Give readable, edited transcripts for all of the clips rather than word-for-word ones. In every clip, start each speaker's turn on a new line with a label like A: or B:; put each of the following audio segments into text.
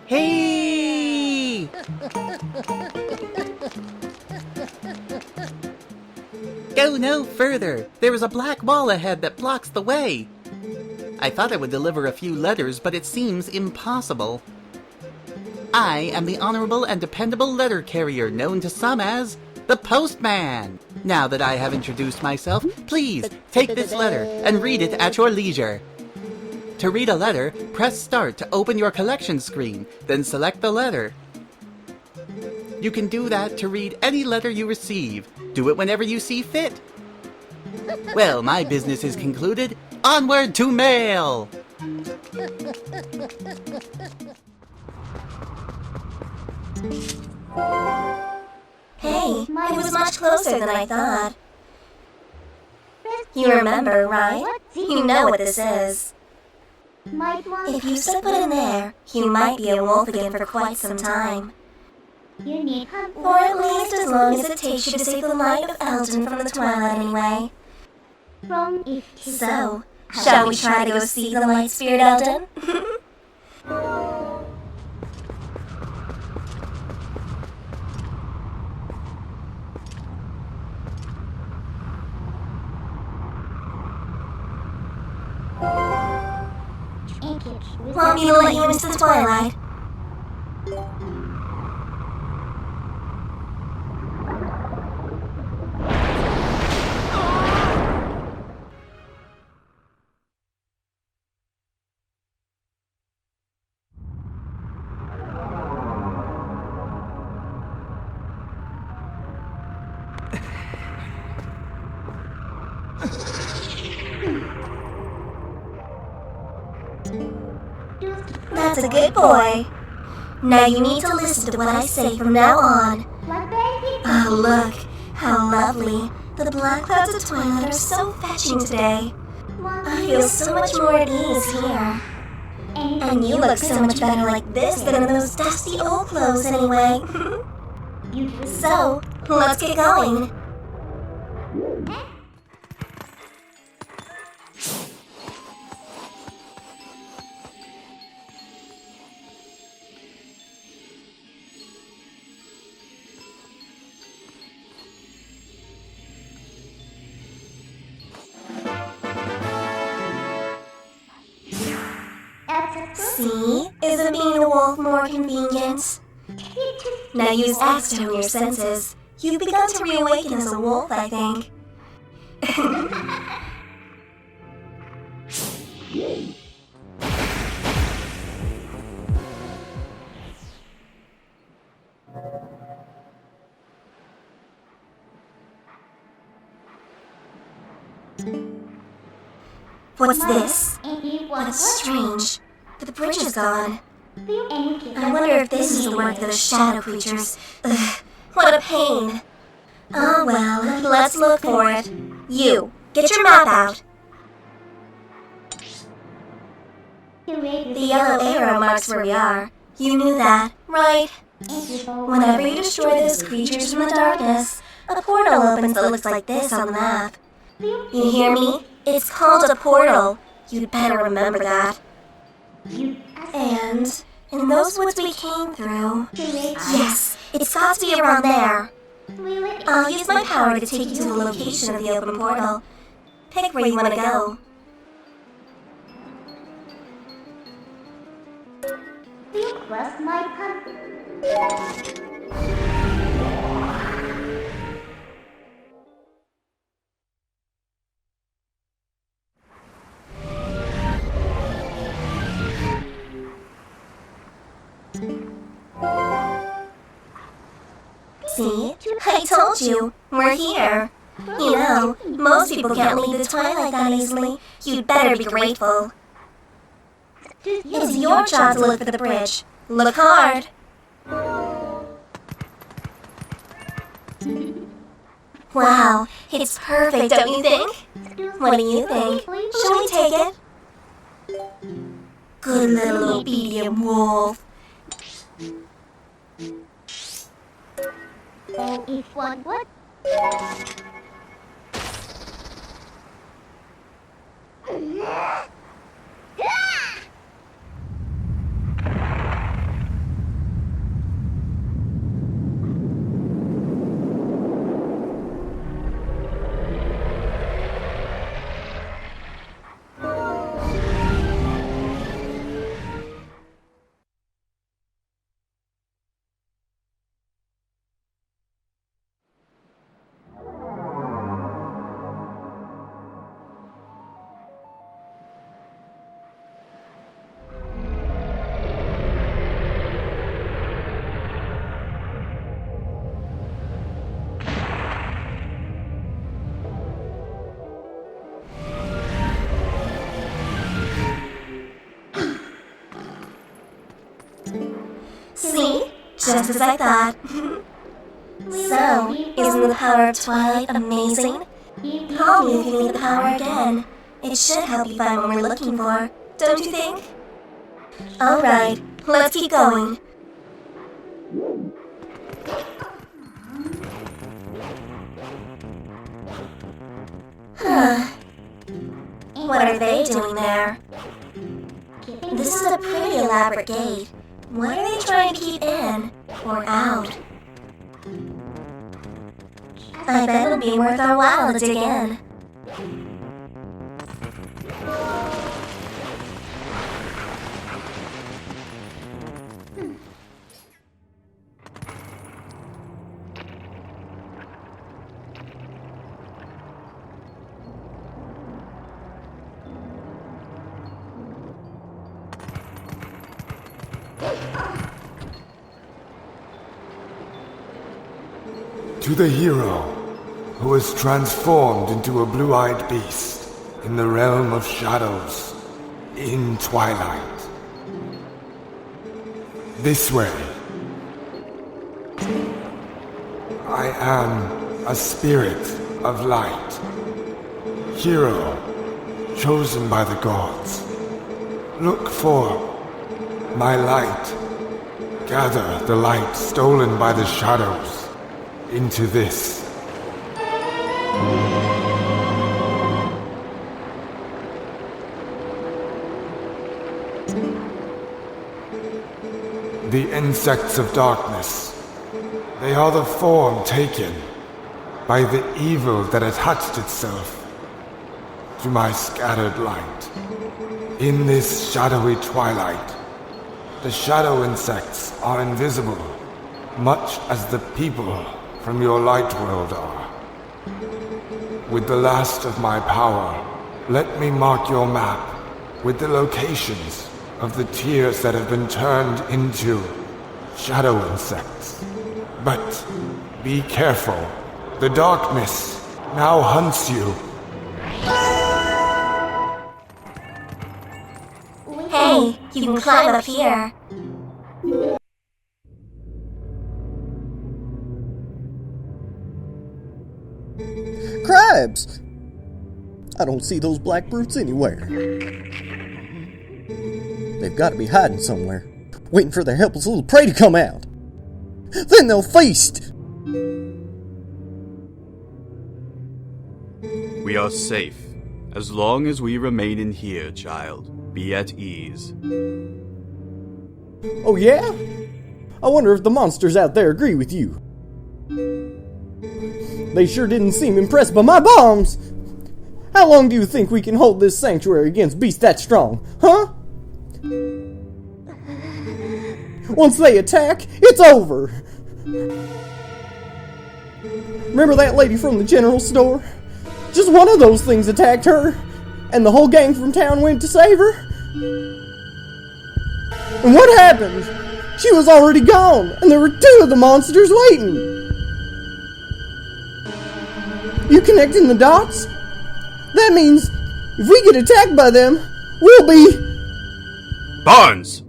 A: Hey! Go no further! There is a black wall ahead that blocks the way! I thought I would deliver a few letters, but it seems impossible. I am the honorable and dependable letter carrier known to some as the Postman! Now that I have introduced myself, please take this letter and read it at your leisure. To read a letter, press Start to open your collection screen, then select the letter. You can do that to read any letter you receive. Do it whenever you see fit. Well, my business is concluded. Onward to mail!
B: Hey, it was much closer than I thought. You remember, right? You know what this is. If you set foot in there, you might be a wolf again for quite some time. Or at least as long as it takes you to save the light of Elton from the Twilight anyway. So, shall we try to go see the light spirit, Elton? Want me to let you into the Twilight? That's a good boy. Now you need to listen to what I say from now on. Oh, look. How lovely. The black clouds of Twilight are so fetching today. I feel so much more at ease here. And you look so much better like this than in those dusty old clothes anyway. So, let's get going. See? Isn't being a wolf more convenient? Now use X to hone your senses. You've begun to reawaken as a wolf, I think. What's this? That's strange. The bridge is gone. I wonder if this is the work of those shadow creatures. Ugh, what a pain. Oh well, let's look for it. You, get your map out. The yellow arrow marks where we are. You knew that, right? Whenever you destroy those creatures from the darkness, a portal opens that looks like this on the map. You hear me? It's called a portal. You'd better remember that. And in those woods we came through, yes, it's got to be around there. I'll use my power to take you to the location of the open portal. Pick where you want to go.
C: Trust my
B: See? I told you. We're here. You know, most people can't leave the Twilight that easily. You'd better be grateful. It's your job to look for the bridge. Look hard. Wow, it's perfect, don't you think? What do you think? Shall we take it? Good little obedient wolf.
C: Oh, if one would.
B: See? Just as I thought. So, isn't the power of Twilight amazing? Call me if you need the power again. It should help you find what we're looking for, don't you think? Alright, let's keep going. What are they doing there? This is a pretty elaborate gate. What are they trying to keep in? Or out? I bet it'll be worth our while to dig in.
D: To the hero who is transformed into a blue-eyed beast in the realm of shadows in Twilight. This way. I am a spirit of light. Hero chosen by the gods. Look for my light. Gather the light stolen by the shadows into this. The insects of darkness. They are the form taken by the evil that attached itself to my scattered light. In this shadowy twilight, the shadow insects are invisible, much as the people from your light world are. With the last of my power, let me mark your map with the locations of the tiers that have been turned into shadow insects. But be careful. The darkness now hunts you.
B: Hey, you can climb up here.
E: Crabs! I don't see those black brutes anywhere. They've got to be hiding somewhere, waiting for their helpless little prey to come out. Then they'll feast!
F: We are safe. As long as we remain in here, child. Be at ease.
E: Oh yeah? I wonder if the monsters out there agree with you. They sure didn't seem impressed by my bombs! How long do you think we can hold this sanctuary against beasts that strong, huh? Once they attack, it's over! Remember that lady from the general store? Just one of those things attacked her, and the whole gang from town went to save her? And what happened? She was already gone, and there were 2 of the monsters waiting! You connecting the dots? That means, if we get attacked by them, we'll be...
F: Barnes!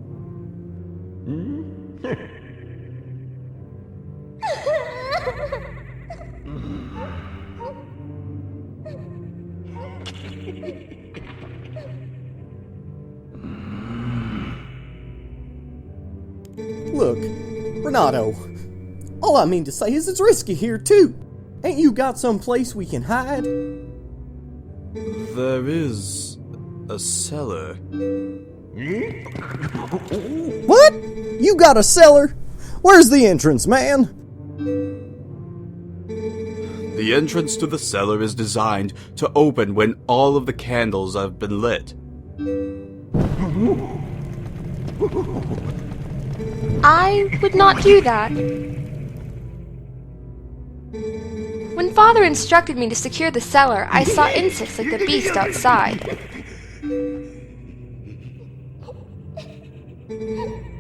E: Look, Renato, all I mean to say is it's risky here too. Ain't you got some place we can hide?
F: There is a cellar.
E: What? You got a cellar? Where's the entrance, man?
F: The entrance to the cellar is designed to open when all of the candles have been lit.
G: I would not do that. When Father instructed me to secure the cellar, I saw insects like the beast outside.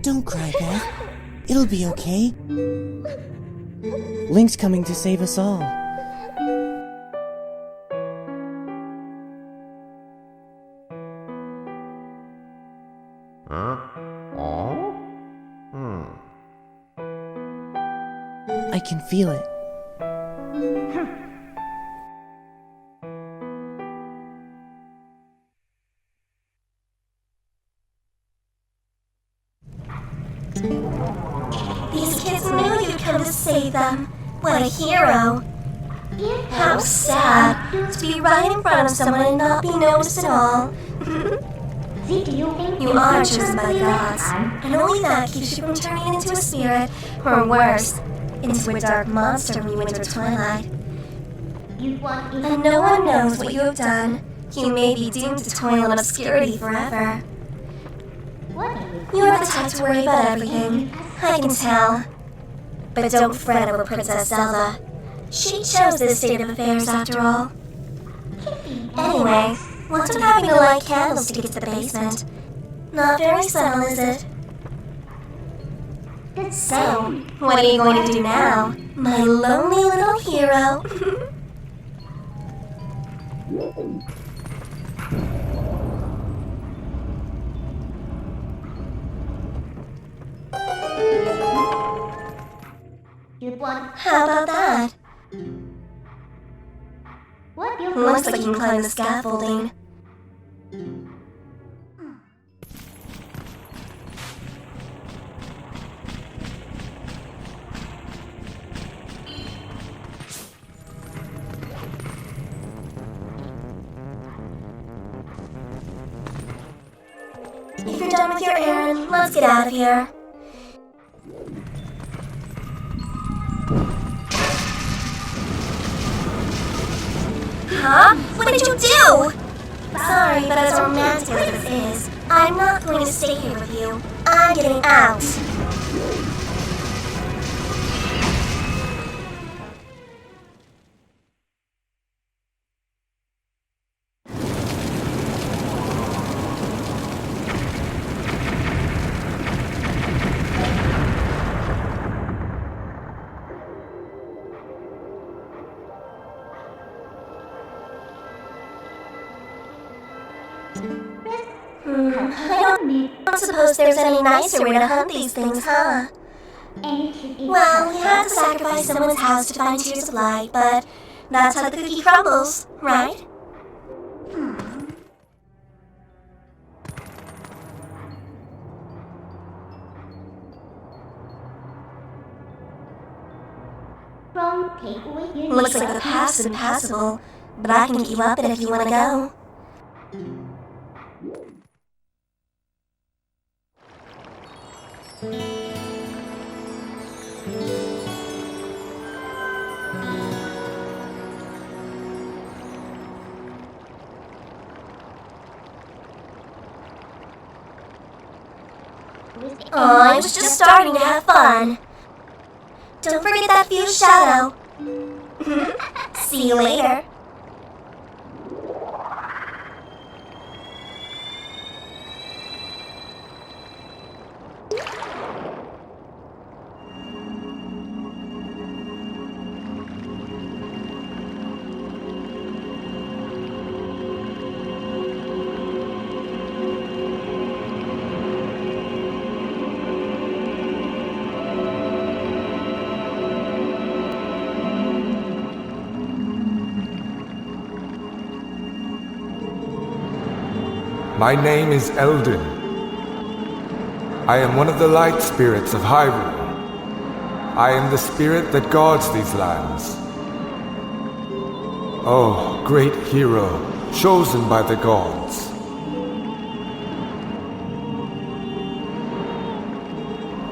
H: Don't cry, Beth. It'll be okay. Link's coming to save us all. I can feel it.
B: These kids knew you'd come to save them. What a hero. How sad to be right in front of someone and not be noticed at all. You are chosen by the gods, and only that keeps you from turning into a spirit, or worse, into a dark monster when you enter Twilight. And no one knows what you have done. You may be doomed to toil in obscurity forever. You are the type to worry about everything, I can tell. But don't fret over Princess Zelda. She chose this state of affairs after all. Anyway, what's with having to light candles to get to the basement? Not very subtle, is it? So, what are you going to do now, my lonely little hero? How about that? Looks like you can climb the scaffolding. If you're done with your errand, let's get out of here. Huh? What did you do? Sorry, but as romantic as this is, I'm not going to stay here with you. I'm getting out. I don't suppose there's any nicer way to hunt these things, huh? Well, you had to sacrifice someone's house to find tears of light, but that's how the cookie crumbles, right? Looks like the path's impassable, but I can keep up it if you want to go. Oh, I was just starting to have fun. Don't forget that fused shadow. See you later.
D: My name is Eldon. I am one of the light spirits of Hyrule. I am the spirit that guards these lands. Oh, great hero, chosen by the gods.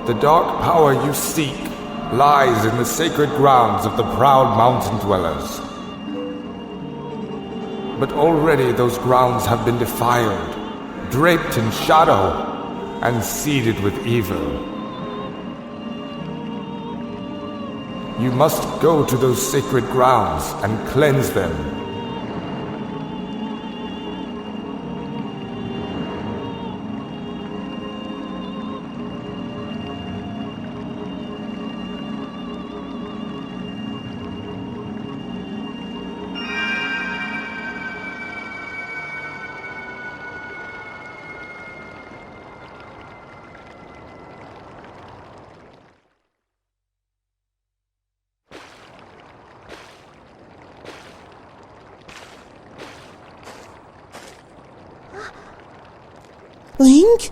D: The dark power you seek lies in the sacred grounds of the proud mountain dwellers. But already those grounds have been defiled, draped in shadow, and seeded with evil. You must go to those sacred grounds and cleanse them.
H: Link?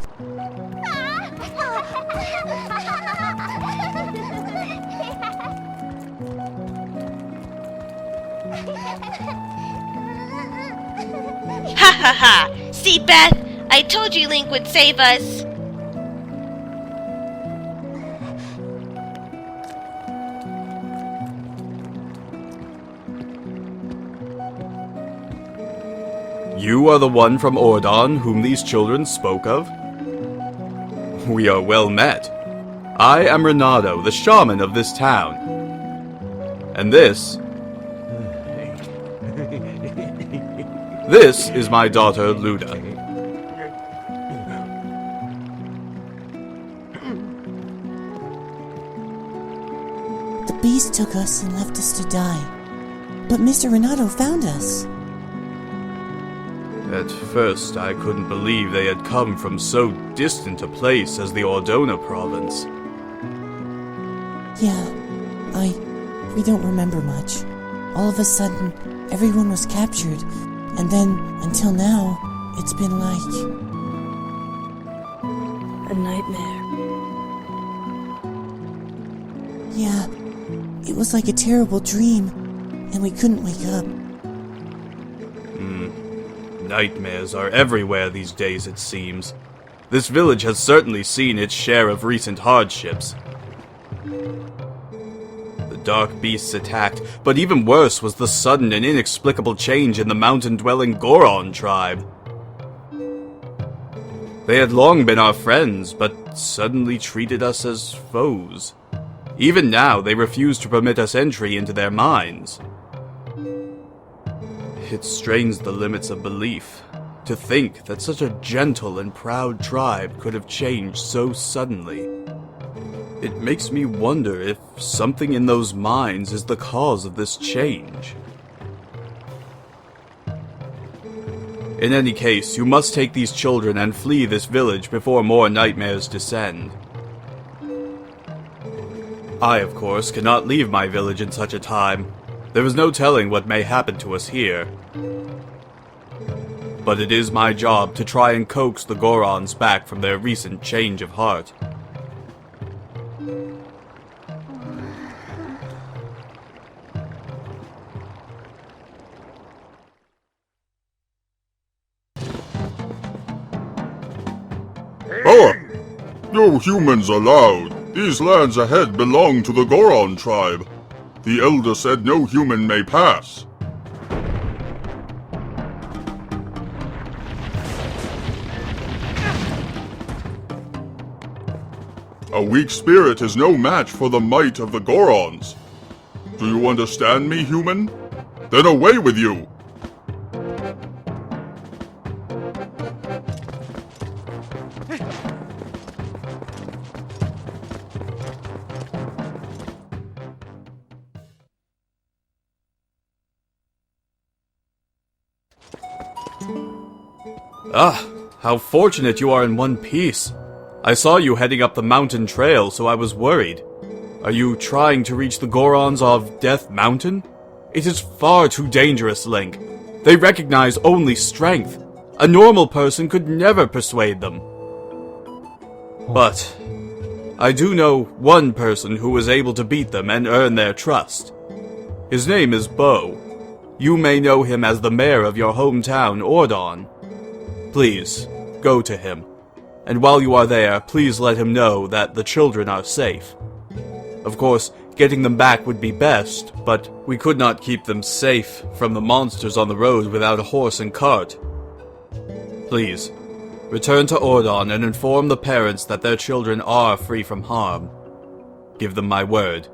I: Ha ha ha! See, Beth? I told you Link would save us!
F: You are the one from Ordon whom these children spoke of? We are well met. I am Renato, the shaman of this town. And this is my daughter, Luda.
H: The beast took us and left us to die. But Mr. Renato found us.
F: At first, I couldn't believe they had come from so distant a place as the Ordona province.
H: Yeah, we don't remember much. All of a sudden, everyone was captured, and then, until now, it's been like
B: A nightmare.
H: Yeah, it was like a terrible dream, and we couldn't wake up.
F: Nightmares are everywhere these days, it seems. This village has certainly seen its share of recent hardships. The dark beasts attacked, but even worse was the sudden and inexplicable change in the mountain-dwelling Goron tribe. They had long been our friends, but suddenly treated us as foes. Even now, they refuse to permit us entry into their mines. It strains the limits of belief to think that such a gentle and proud tribe could have changed so suddenly. It makes me wonder if something in those mines is the cause of this change. In any case, you must take these children and flee this village before more nightmares descend. I, of course, cannot leave my village in such a time. There is no telling what may happen to us here. But it is my job to try and coax the Gorons back from their recent change of heart.
J: Oh! No humans allowed. These lands ahead belong to the Goron tribe. The elder said no human may pass. A weak spirit is no match for the might of the Gorons. Do you understand me, human? Then away with you!
F: Ah, how fortunate you are in one piece. I saw you heading up the mountain trail, so I was worried. Are you trying to reach the Gorons of Death Mountain? It is far too dangerous, Link. They recognize only strength. A normal person could never persuade them. But I do know one person who was able to beat them and earn their trust. His name is Bo. You may know him as the mayor of your hometown, Ordon. Please, go to him. And while you are there, please let him know that the children are safe. Of course, getting them back would be best, but we could not keep them safe from the monsters on the road without a horse and cart. Please, return to Ordon and inform the parents that their children are free from harm. Give them my word.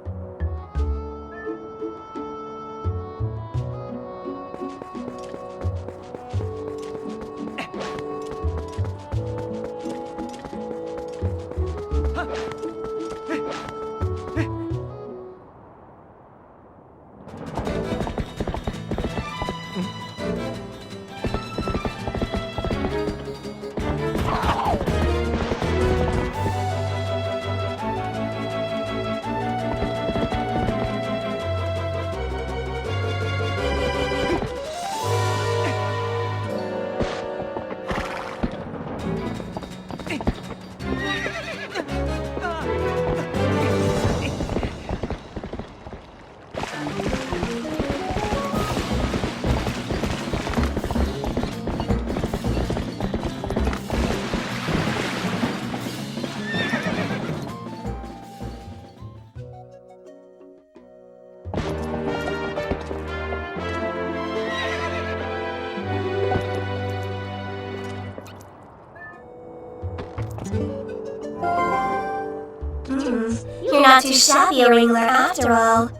B: You're not too shabby a wrangler after all.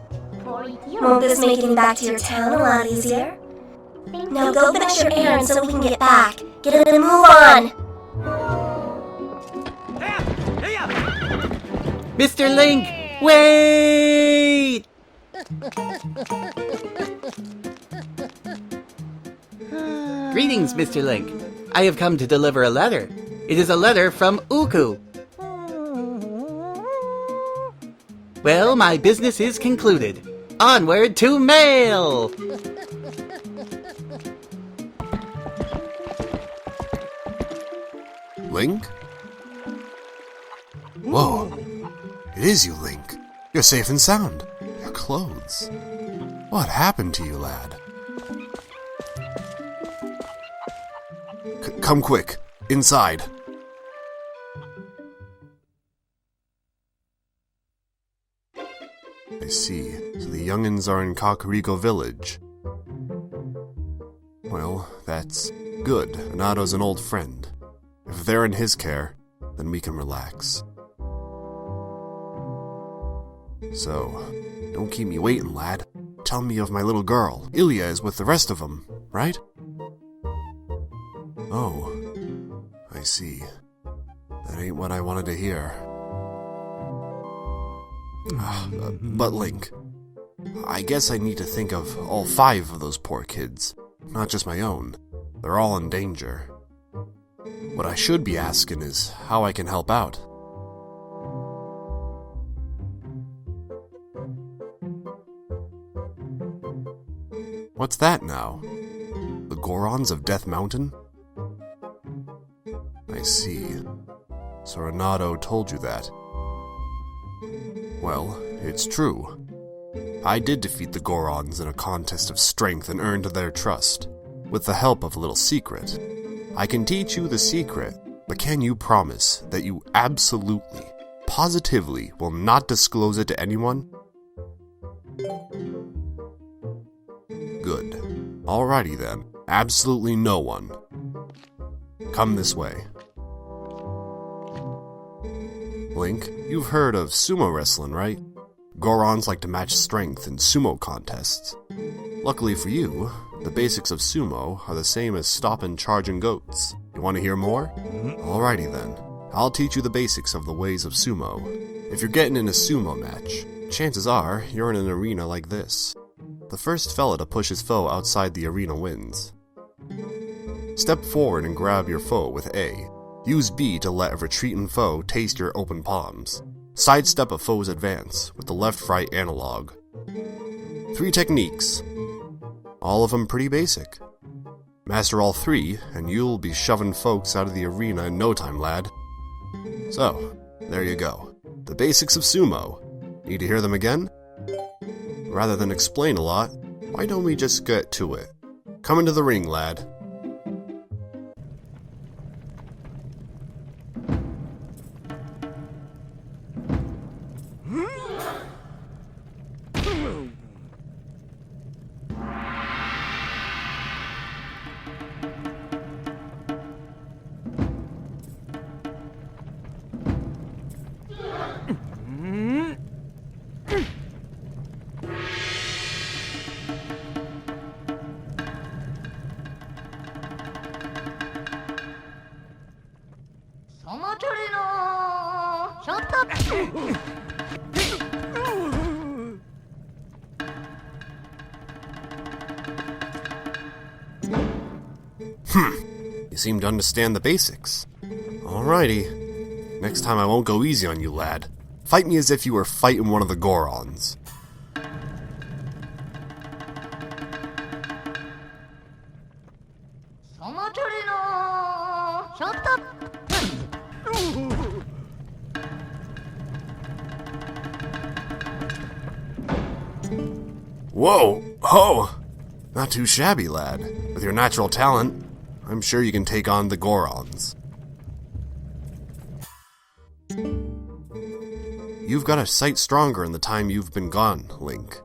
B: Won't this make getting back to your town a lot easier? Now go finish your errand so we can get back. Get it and move on!
A: Mr. Link, wait! Greetings, Mr. Link. I have come to deliver a letter. It is a letter from Uku. Well, my business is concluded. Onward to mail!
K: Link? Whoa. It is you, Link. You're safe and sound. Your clothes. What happened to you, lad? Come quick. Inside. I see. So the young'uns are in Kakariko Village. Well, that's good. Renado's an old friend. If they're in his care, then we can relax. So, don't keep me waiting, lad. Tell me of my little girl. Ilya is with the rest of them, right? Oh, I see. That ain't what I wanted to hear. But Link, I guess I need to think of all 5 of those poor kids, not just my own. They're all in danger. What I should be asking is how I can help out. What's that now? The Gorons of Death Mountain? I see. So Renato told you that. Well, it's true. I did defeat the Gorons in a contest of strength and earned their trust, with the help of a little secret. I can teach you the secret, but can you promise that you absolutely, positively will not disclose it to anyone? Good. Alrighty then. Absolutely no one. Come this way. Link, you've heard of sumo wrestling, right? Gorons like to match strength in sumo contests. Luckily for you, the basics of sumo are the same as stopping charging goats. You want to hear more? Alrighty then. I'll teach you the basics of the ways of sumo. If you're getting in a sumo match, chances are you're in an arena like this. The first fella to push his foe outside the arena wins. Step forward and grab your foe with A. Use B to let a retreating foe taste your open palms. Sidestep a foe's advance with the left-right analog. 3 techniques. All of them pretty basic. Master all 3, and you'll be shoving folks out of the arena in no time, lad. So, there you go. The basics of sumo. Need to hear them again? Rather than explain a lot, why don't we just get to it? Come into the ring, lad. You seem to understand the basics. Alrighty. Next time I won't go easy on you, lad. Fight me as if you were fighting one of the Gorons. Whoa! Oh! Not too shabby, lad. With your natural talent, I'm sure you can take on the Gorons. You've got a sight stronger in the time you've been gone, Link.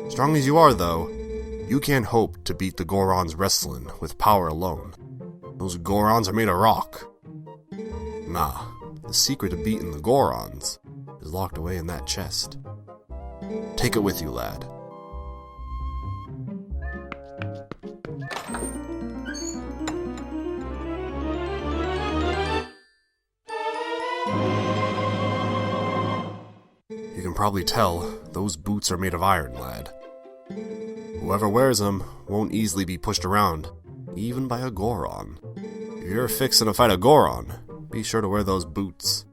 K: Strong as you are, though, you can't hope to beat the Gorons wrestling with power alone. Those Gorons are made of rock. Nah, The secret to beating the Gorons is locked away in that chest. Take it with you, lad. You can probably tell those boots are made of iron, lad. Whoever wears them won't easily be pushed around, even by a Goron. If you're fixing to fight a Goron, be sure to wear those boots.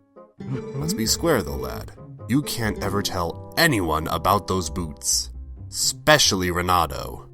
K: Let's be square though, lad. You can't ever tell anyone about those boots. Especially Renato.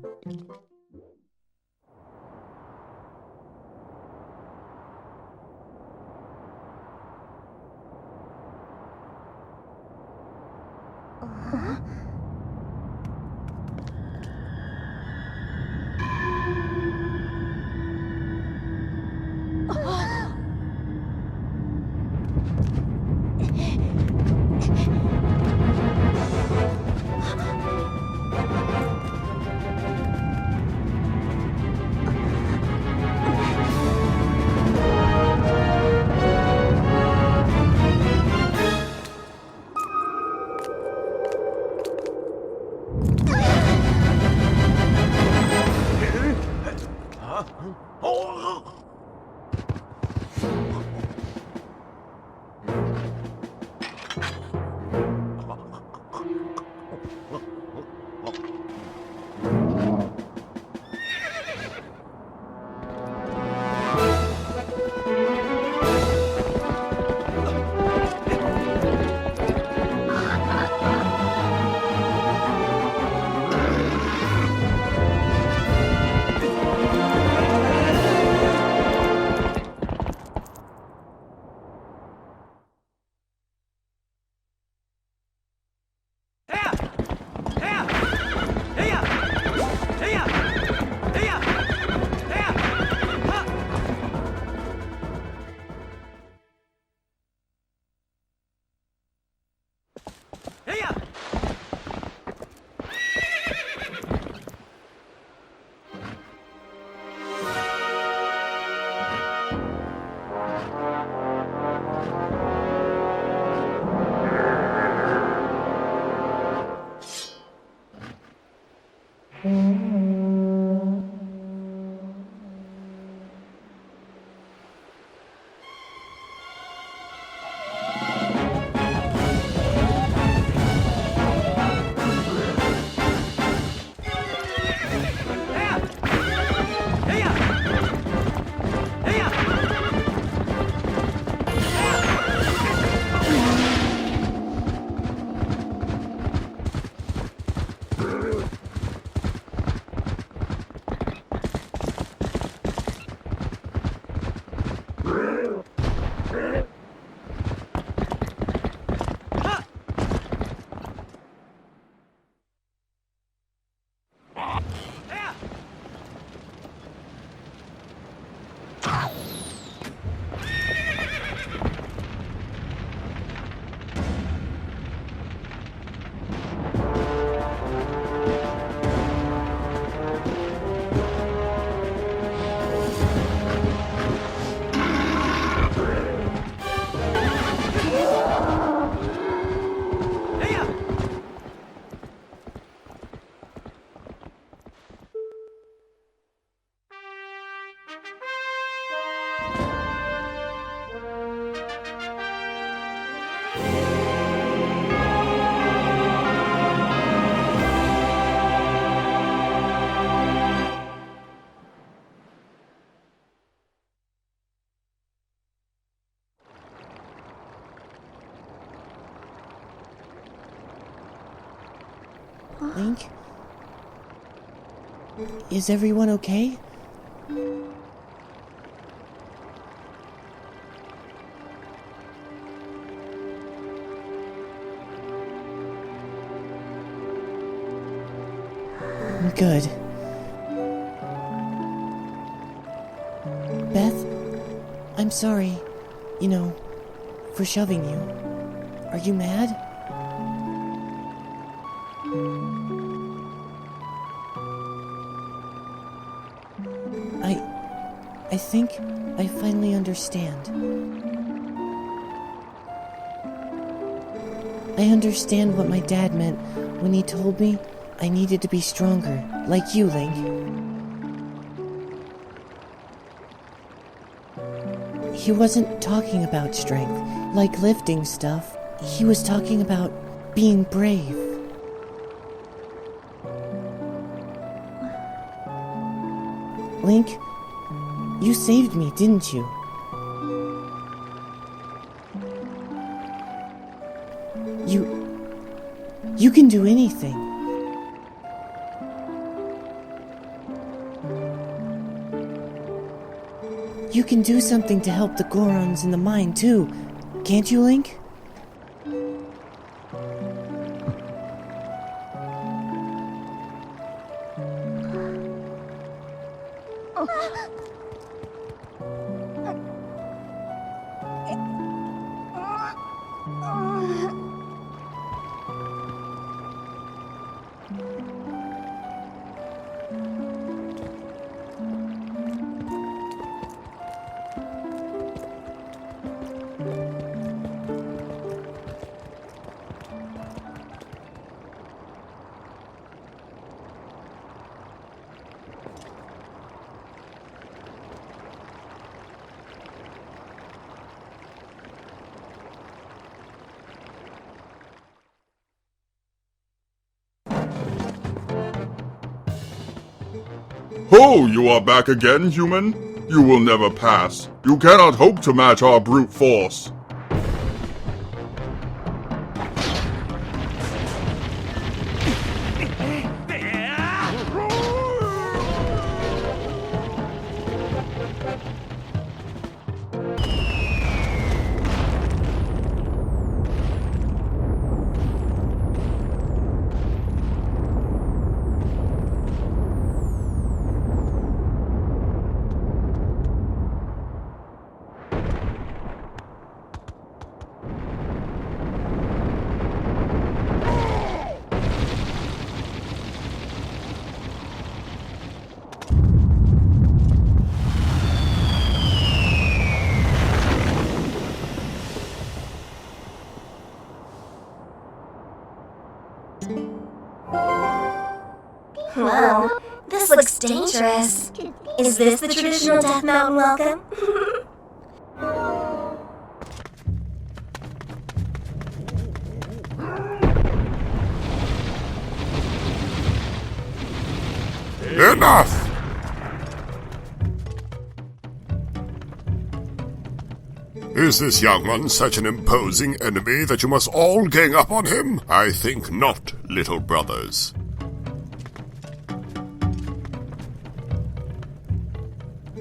H: Link? Is everyone okay? Good. Beth, I'm sorry, for shoving you. Are you mad? I think I finally understand. I understand what my dad meant when he told me I needed to be stronger, like you, Link. He wasn't talking about strength, like lifting stuff. He was talking about being brave. Link, you saved me, didn't you? You can do anything. You can do something to help the Gorons in the mine, too. Can't you, Link?
J: Ho, you are back again, human? You will never pass. You cannot hope to match our brute force.
B: Whoa, this looks dangerous. Is this the traditional Death Mountain welcome?
D: Enough!
L: Is this young one such an imposing enemy that you must all gang up on him? I think not, little brothers.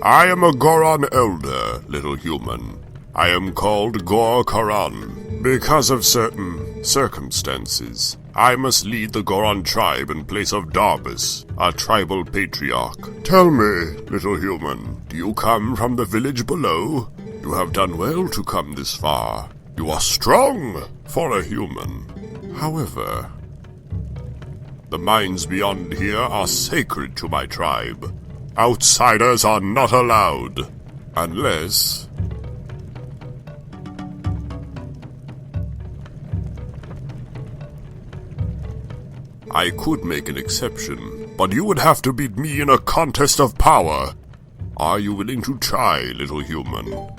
L: I am a Goron elder, little human. I am called Gor Karan. Because of certain circumstances, I must lead the Goron tribe in place of Darbus, our tribal patriarch. Tell me, little human, do you come from the village below? You have done well to come this far. You are strong for a human. However, the mines beyond here are sacred to my tribe. Outsiders are not allowed, unless... I could make an exception, but you would have to beat me in a contest of power. Are you willing to try, little human?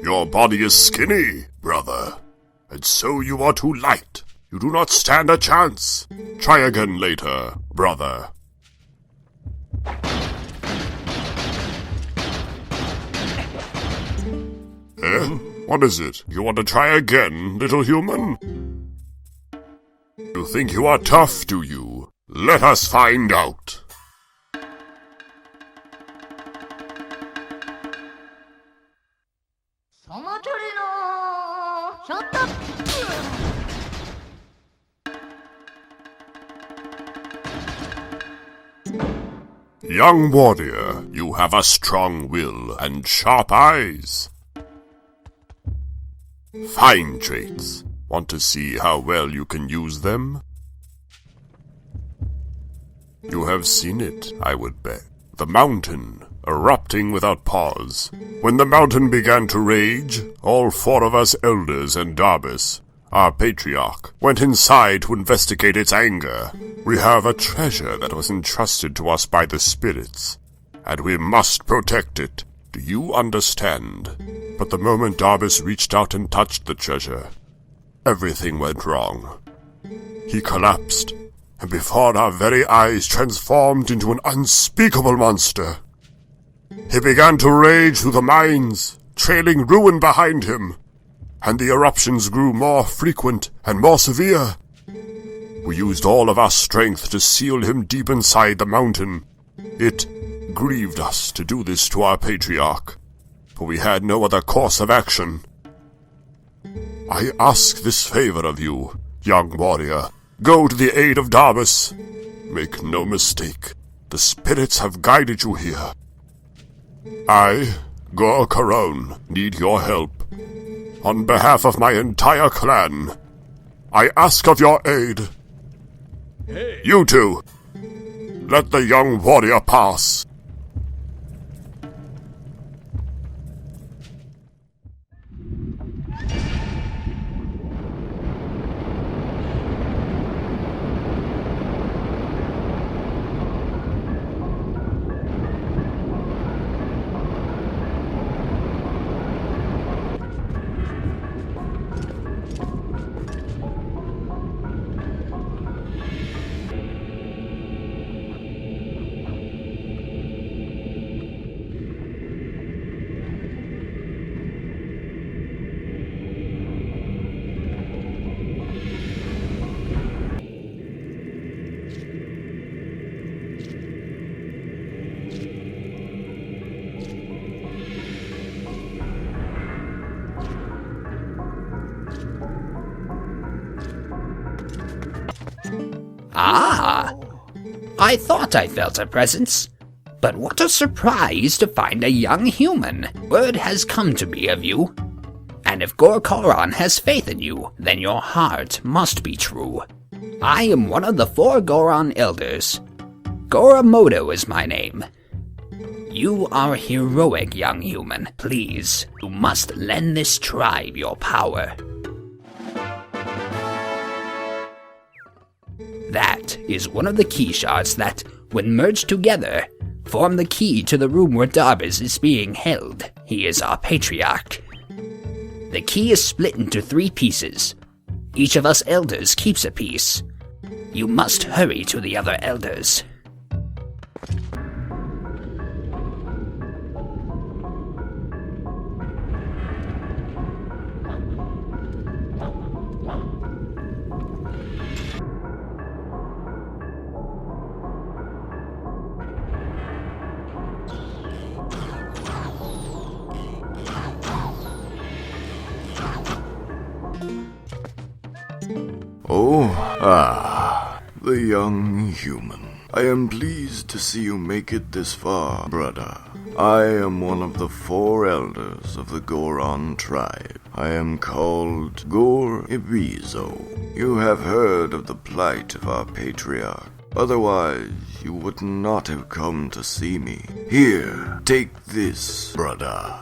L: Your body is skinny, brother, and so you are too light. You do not stand a chance. Try again later, brother. What is it? You want to try again, little human? You think you are tough, do you? Let us find out. Young warrior, you have a strong will and sharp eyes. Fine traits. Want to see how well you can use them? You have seen it, I would bet. The mountain, erupting without pause. When the mountain began to rage, all 4 of us elders and Darbus, our patriarch, went inside to investigate its anger. We have a treasure that was entrusted to us by the spirits, and we must protect it. Do you understand? But the moment Darbus reached out and touched the treasure, everything went wrong. He collapsed, and before our very eyes transformed into an unspeakable monster. He began to rage through the mines, trailing ruin behind him, and the eruptions grew more frequent and more severe. We used all of our strength to seal him deep inside the mountain. It grieved us to do this to our patriarch, but we had no other course of action. I ask this favor of you, young warrior. Go to the aid of Darbus. Make no mistake, the spirits have guided you here. I, Gor Karon, need your help. On behalf of my entire clan, I ask of your aid. Hey. You two, let the young warrior pass.
M: Ah! I thought I felt a presence. But what a surprise to find a young human. Word has come to me of you. And if Gor Karon has faith in you, then your heart must be true. I am one of the 4 Goron elders. Goromodo is my name. You are a heroic young human. Please, you must lend this tribe your power. That is one of the key shards that, when merged together, form the key to the room where Darbus is being held. He is our patriarch. The key is split into 3 pieces. Each of us elders keeps a piece. You must hurry to the other elders.
N: The young human. I am pleased to see you make it this far, brother. I am one of the 4 elders of the Goron tribe. I am called Gor Ibizo. You have heard of the plight of our patriarch. Otherwise, you would not have come to see me. Here, take this, brother.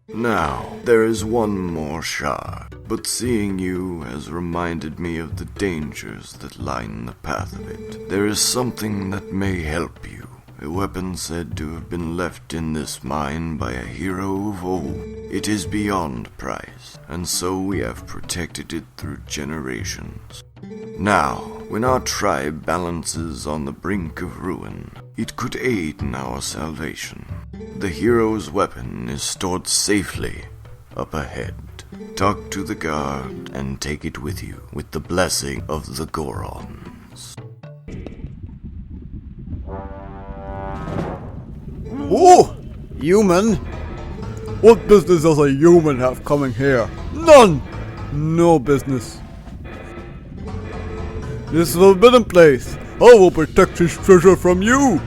N: Now, there is one more shard, but seeing you has reminded me of the dangers that line the path of it. There is something that may help you, a weapon said to have been left in this mine by a hero of old. It is beyond price, and so we have protected it through generations. Now, when our tribe balances on the brink of ruin, it could aid in our salvation. The hero's weapon is stored safely up ahead. Talk to the guard and take it with you, with the blessing of the Gorons.
O: Oh! Human? What business does a human have coming here? None! No business. This is a forbidden place. I will protect this treasure from you.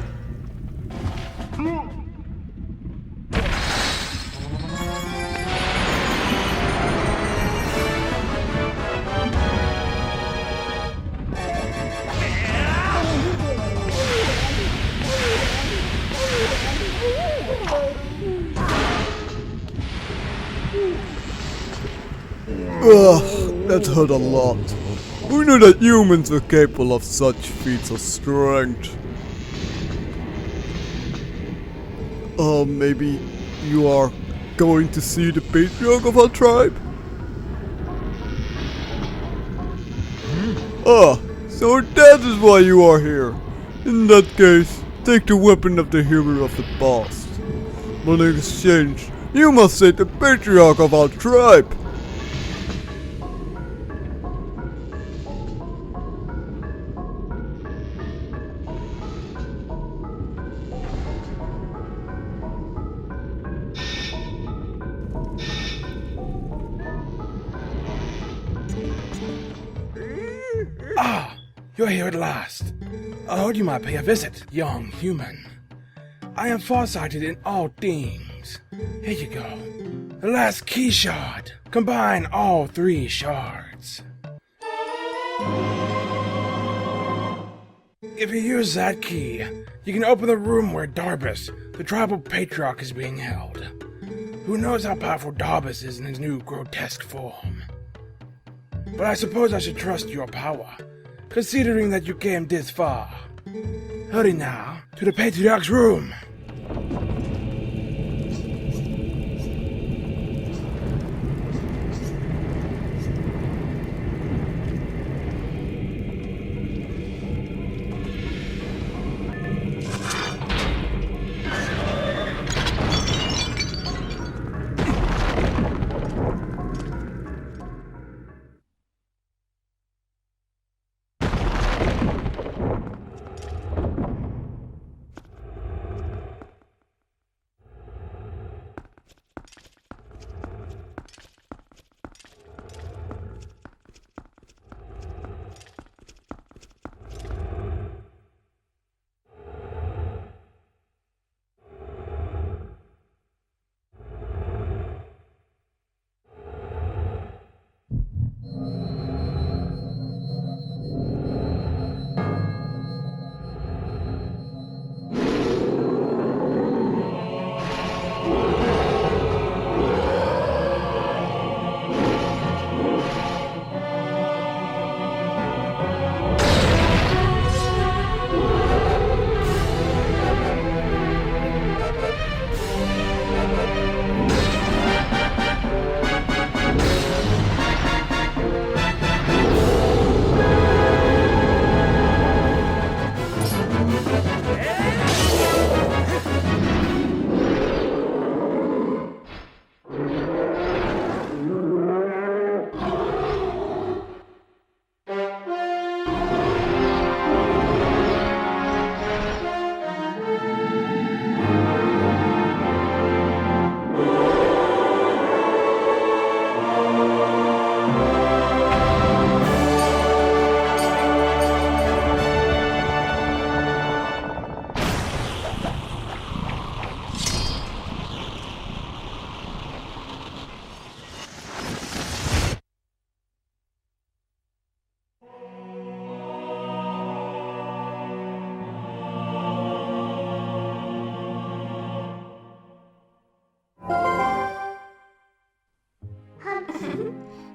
O: Ugh, that hurt a lot. Who knew that humans were capable of such feats of strength? Maybe you are going to see the patriarch of our tribe? Ah, so that is why you are here. In that case, take the weapon of the hero of the past. But in exchange, you must save the patriarch of our tribe.
P: Ah, you're here at last. I heard you might pay a visit, young human. I am farsighted in all things. Here you go. The last key shard. Combine all 3 shards. If you use that key, you can open the room where Darbus, the tribal patriarch, is being held. Who knows how powerful Darbus is in his new grotesque form? But I suppose I should trust your power, considering that you came this far. Hurry now, to the patriarch's room.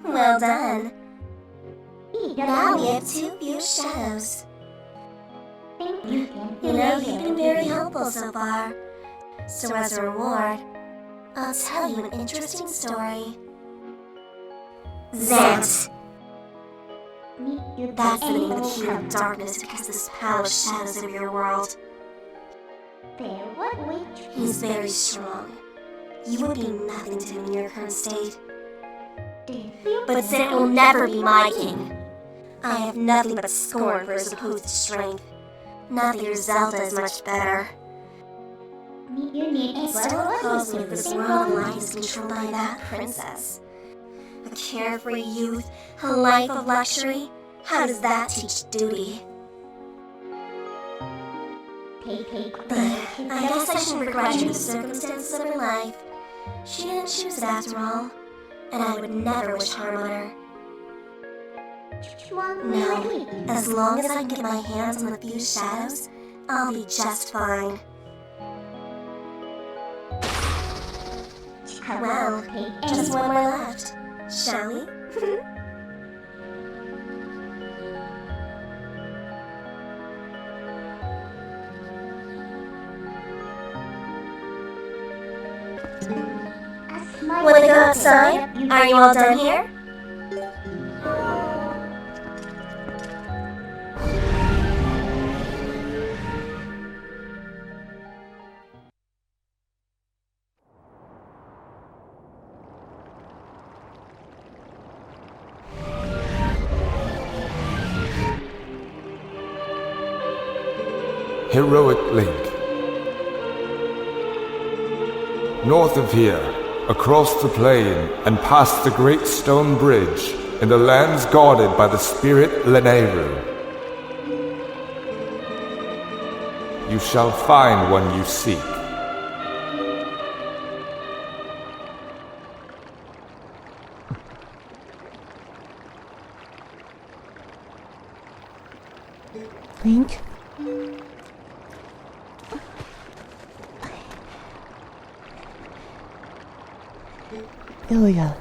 B: Well done. Now we have 2 view shadows. You know, you've been very helpful so far. So as a reward, I'll tell you an interesting story. Zant. That's the name of the King of Darkness because this power shadows over your world. He's very strong. You would be nothing to him in your current state. But Zit will never be my king. I have nothing but scorn for his supposed strength. Not that your Zelda is much better. It still occurs me that this world of light is controlled by that princess. A carefree youth, a life of luxury. How does that teach duty? But I guess I shouldn't begrudge her the circumstances of her life. She didn't choose it after all, and I would never wish harm on her. No, as long as I can get my hands on the fused shadows, I'll be just fine. Well, just one more left, shall we? Wanna go outside? Are you all done here?
D: Heroic Link. North of here, across the plain, and past the great stone bridge, in the lands guarded by the spirit Leneru, you shall find one you seek.
H: Link? Ilya.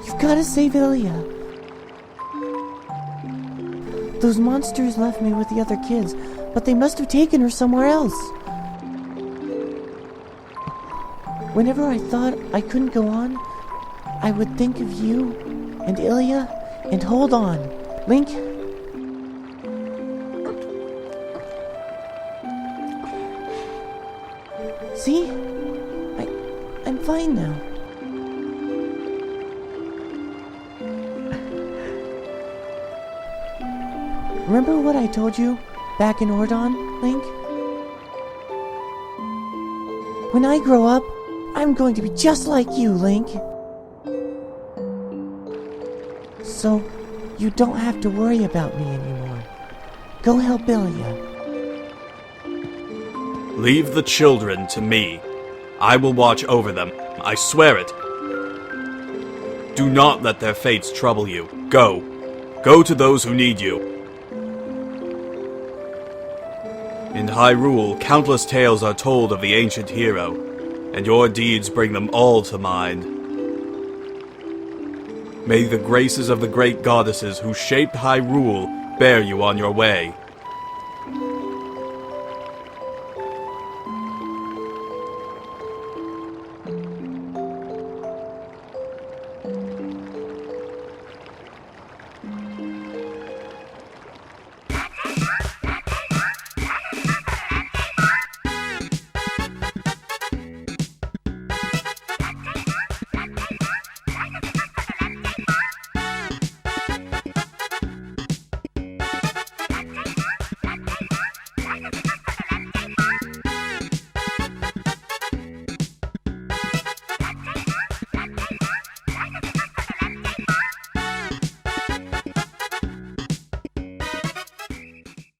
H: You've got to save Ilya. Those monsters left me with the other kids, but they must have taken her somewhere else. Whenever I thought I couldn't go on, I would think of you and Ilya and hold on. Link? See? I'm fine now. Remember what I told you back in Ordon, Link? When I grow up, I'm going to be just like you, Link. So, you don't have to worry about me anymore. Go help Ilya.
F: Leave the children to me. I will watch over them. I swear it. Do not let their fates trouble you. Go. Go to those who need you. In Hyrule, countless tales are told of the ancient hero, and your deeds bring them all to mind. May the graces of the great goddesses who shaped Hyrule bear you on your way.